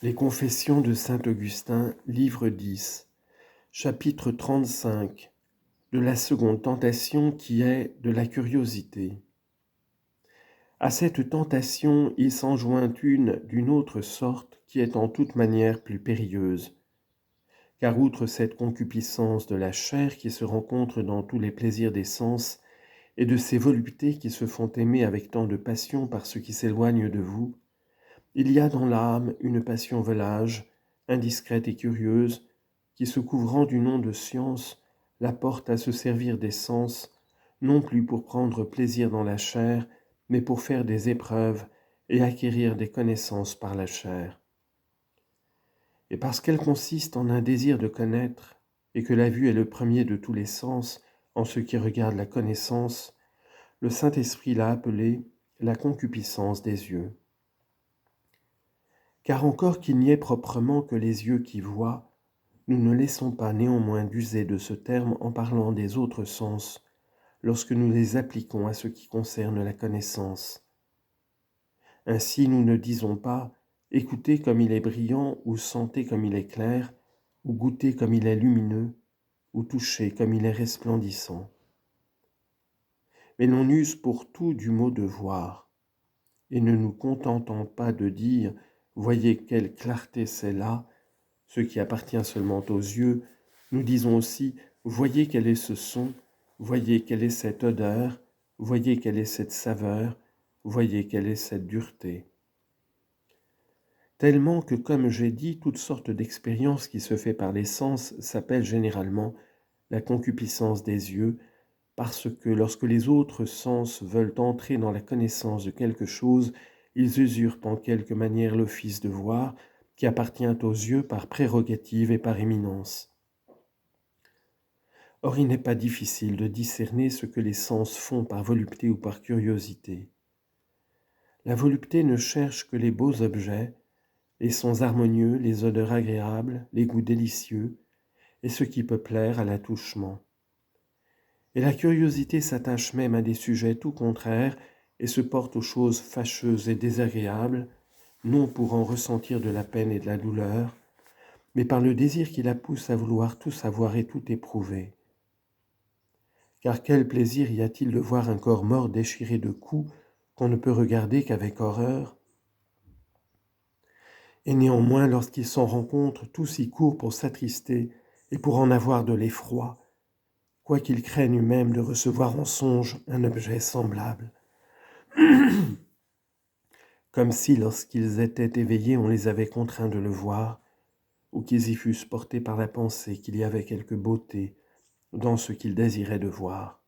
Les Confessions de saint Augustin, livre 10, chapitre 35, de la seconde tentation qui est de la curiosité. À cette tentation, il s'en joint une d'une autre sorte qui est en toute manière plus périlleuse. Car outre cette concupiscence de la chair qui se rencontre dans tous les plaisirs des sens et de ces voluptés qui se font aimer avec tant de passion par ceux qui s'éloignent de vous, il y a dans l'âme une passion volage, indiscrète et curieuse, qui se couvrant du nom de science, la porte à se servir des sens, non plus pour prendre plaisir dans la chair, mais pour faire des épreuves et acquérir des connaissances par la chair. Et parce qu'elle consiste en un désir de connaître, et que la vue est le premier de tous les sens en ce qui regarde la connaissance, le Saint-Esprit l'a appelée la concupiscence des yeux. Car encore qu'il n'y ait proprement que les yeux qui voient, nous ne laissons pas néanmoins d'user de ce terme en parlant des autres sens, lorsque nous les appliquons à ce qui concerne la connaissance. Ainsi nous ne disons pas « écoutez comme il est brillant » ou « sentez comme il est clair » ou « goûtez comme il est lumineux » ou « touchez comme il est resplendissant ». Mais l'on use pour tout du mot de voir, et ne nous contentons pas de dire « voyez quelle clarté c'est là », ce qui appartient seulement aux yeux, nous disons aussi « voyez quel est ce son, voyez quelle est cette odeur, voyez quelle est cette saveur, voyez quelle est cette dureté ». Tellement que, comme j'ai dit, toute sorte d'expérience qui se fait par les sens s'appelle généralement la concupiscence des yeux, parce que lorsque les autres sens veulent entrer dans la connaissance de quelque chose, ils usurpent en quelque manière l'office de voir, qui appartient aux yeux par prérogative et par éminence. Or, il n'est pas difficile de discerner ce que les sens font par volupté ou par curiosité. La volupté ne cherche que les beaux objets, les sons harmonieux, les odeurs agréables, les goûts délicieux, et ce qui peut plaire à l'attouchement. Et la curiosité s'attache même à des sujets tout contraires et se porte aux choses fâcheuses et désagréables, non pour en ressentir de la peine et de la douleur, mais par le désir qui la pousse à vouloir tout savoir et tout éprouver. Car quel plaisir y a-t-il de voir un corps mort déchiré de coups qu'on ne peut regarder qu'avec horreur ? Et néanmoins, lorsqu'ils s'en rencontrent, tous y courent pour s'attrister et pour en avoir de l'effroi, quoiqu'ils craignent même de recevoir en songe un objet semblable. Comme si, lorsqu'ils étaient éveillés, on les avait contraints de le voir, ou qu'ils y fussent portés par la pensée qu'il y avait quelque beauté dans ce qu'ils désiraient de voir.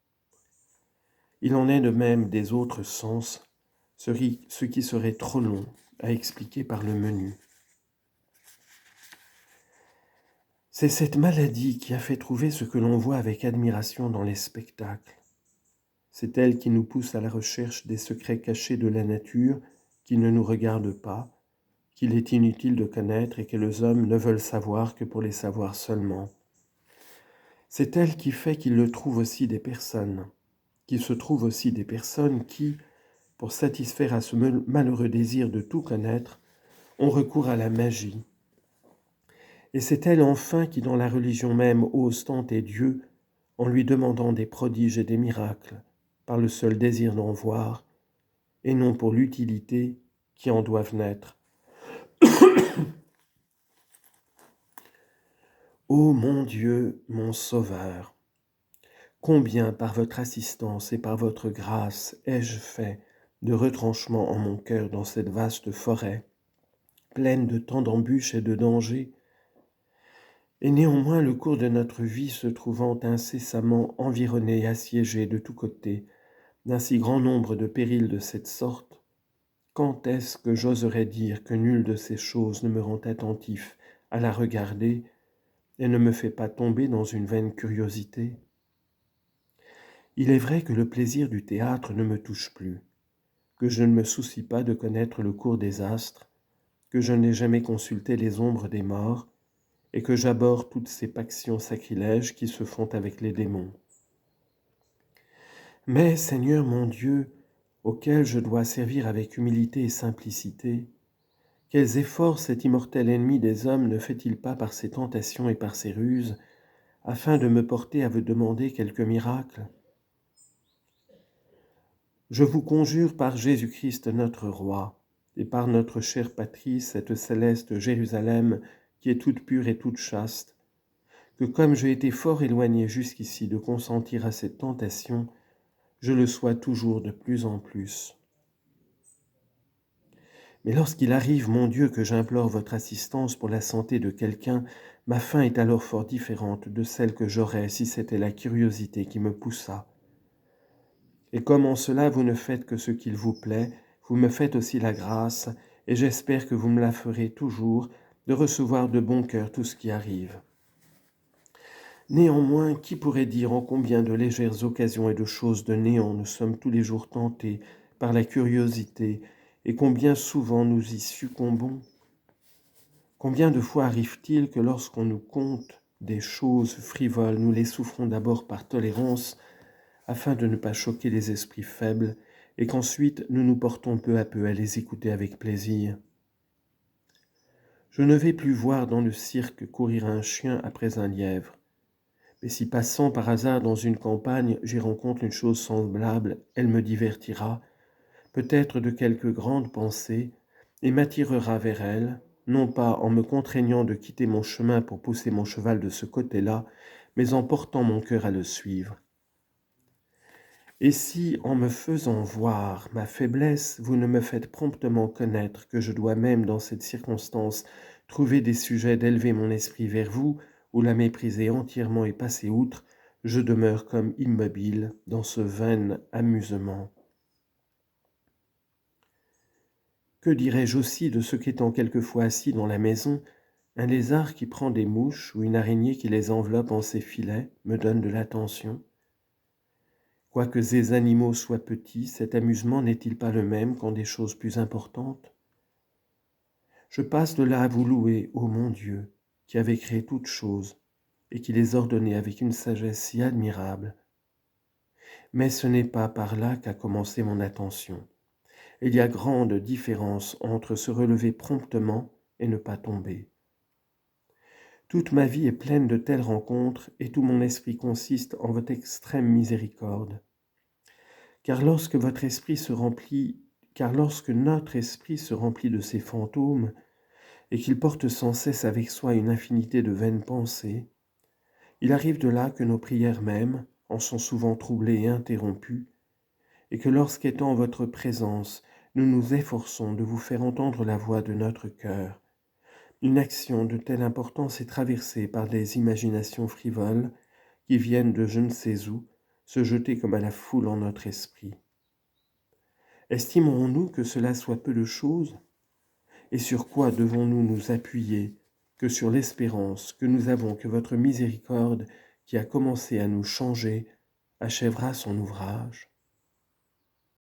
Il en est de même des autres sens, ce qui serait trop long à expliquer par le menu. C'est cette maladie qui a fait trouver ce que l'on voit avec admiration dans les spectacles. C'est elle qui nous pousse à la recherche des secrets cachés de la nature qui ne nous regardent pas, qu'il est inutile de connaître et que les hommes ne veulent savoir que pour les savoir seulement. C'est elle qui fait qu'il se trouve aussi des personnes qui, pour satisfaire à ce malheureux désir de tout connaître, ont recours à la magie. Et c'est elle enfin qui, dans la religion même, ose tenter Dieu en lui demandant des prodiges et des miracles, par le seul désir d'en voir, et non pour l'utilité qui en doivent naître. Ô mon Dieu, mon Sauveur, combien par votre assistance et par votre grâce ai-je fait de retranchements en mon cœur dans cette vaste forêt, pleine de tant d'embûches et de dangers, et néanmoins le cours de notre vie se trouvant incessamment environné et assiégé de tous côtés d'un si grand nombre de périls de cette sorte, quand est-ce que j'oserais dire que nulle de ces choses ne me rend attentif à la regarder et ne me fait pas tomber dans une vaine curiosité ? Il est vrai que le plaisir du théâtre ne me touche plus, que je ne me soucie pas de connaître le cours des astres, que je n'ai jamais consulté les ombres des morts, et que j'abhorre toutes ces passions sacrilèges qui se font avec les démons. Mais, Seigneur mon Dieu, auquel je dois servir avec humilité et simplicité, Quels efforts cet immortel ennemi des hommes ne fait-il pas par ses tentations et par ses ruses, afin de me porter à vous demander quelque miracle? Je vous conjure par Jésus-Christ notre Roi, et par notre chère patrie, cette céleste Jérusalem, qui est toute pure et toute chaste, que comme j'ai été fort éloigné jusqu'ici de consentir à cette tentation, je le sois toujours de plus en plus. Mais lorsqu'il arrive, mon Dieu, que j'implore votre assistance pour la santé de quelqu'un, ma fin est alors fort différente de celle que j'aurais si c'était la curiosité qui me poussa. Et comme en cela vous ne faites que ce qu'il vous plaît, vous me faites aussi la grâce, et j'espère que vous me la ferez toujours, de recevoir de bon cœur tout ce qui arrive. Néanmoins, qui pourrait dire en combien de légères occasions et de choses de néant nous sommes tous les jours tentés par la curiosité, et combien souvent nous y succombons? Combien de fois arrive-t-il que lorsqu'on nous conte des choses frivoles, nous les souffrons d'abord par tolérance, afin de ne pas choquer les esprits faibles, et qu'ensuite nous nous portons peu à peu à les écouter avec plaisir? Je ne vais plus voir dans le cirque courir un chien après un lièvre, mais si passant par hasard dans une campagne j'y rencontre une chose semblable, elle me divertira, peut-être de quelque grande pensée, et m'attirera vers elle, non pas en me contraignant de quitter mon chemin pour pousser mon cheval de ce côté-là, mais en portant mon cœur à le suivre. Et si, en me faisant voir ma faiblesse, vous ne me faites promptement connaître que je dois même dans cette circonstance trouver des sujets d'élever mon esprit vers vous, ou la mépriser entièrement et passer outre, je demeure comme immobile dans ce vain amusement. Que dirais-je aussi de ce qu'étant quelquefois assis dans la maison, un lézard qui prend des mouches ou une araignée qui les enveloppe en ses filets me donne de l'attention? Quoique ces animaux soient petits, cet amusement n'est-il pas le même qu'en des choses plus importantes? Je passe de là à vous louer, ô mon Dieu, qui avez créé toutes choses et qui les ordonnait avec une sagesse si admirable. Mais ce n'est pas par là qu'a commencé mon attention. Il y a grande différence entre se relever promptement et ne pas tomber. Toute ma vie est pleine de telles rencontres et tout mon esprit consiste en votre extrême miséricorde. Car lorsque notre esprit se remplit de ces fantômes, et qu'il porte sans cesse avec soi une infinité de vaines pensées, il arrive de là que nos prières mêmes en sont souvent troublées et interrompues, et que lorsqu'étant en votre présence, nous nous efforçons de vous faire entendre la voix de notre cœur, une action de telle importance est traversée par des imaginations frivoles qui viennent de je ne sais où se jeter comme à la foule en notre esprit. Estimons-nous que cela soit peu de choses? Et sur quoi devons-nous nous appuyer que sur l'espérance que nous avons que votre miséricorde, qui a commencé à nous changer, achèvera son ouvrage?